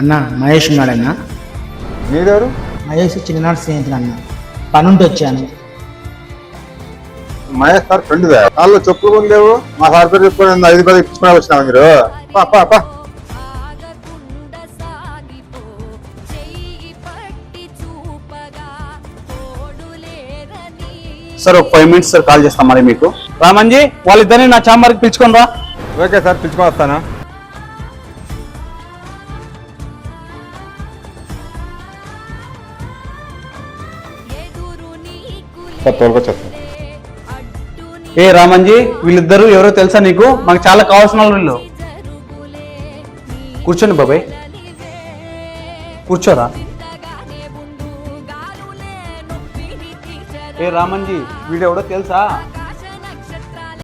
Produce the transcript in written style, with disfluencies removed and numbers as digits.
అన్న మహేష్ ఉన్నాడన్న. నీదెవరు? మహేష్ చిన్ననాటి స్నేహితులు అన్న. పనుంటి వచ్చాను. మహేష్ సార్ ఫ్రెండ్దే. వాళ్ళు చెప్పులు కూడా లేవు. మా సార్ పేరు చెప్పుకొని 5 ఇప్పించుకునే వచ్చినా మీరు. పా సార్ ఒక 5 minutes సార్ కాల్ చేస్తాం మరి మీకు. రామన్జీ వాళ్ళిద్దరిని నా ఛాంబర్కి పిలుచుకొని రా. ఓకే సార్, పిలుచుకొని వస్తాను. తోలుకొచ్చేస్తాను. ఏ రామన్జీ వీళ్ళిద్దరు ఎవరో తెలుసా నీకు? మాకు చాలా కావాల్సిన వాళ్ళు. కూర్చోండి బాబాయ్, కూర్చోరా. ఏ రామన్జీ వీడెవడో తెలుసా?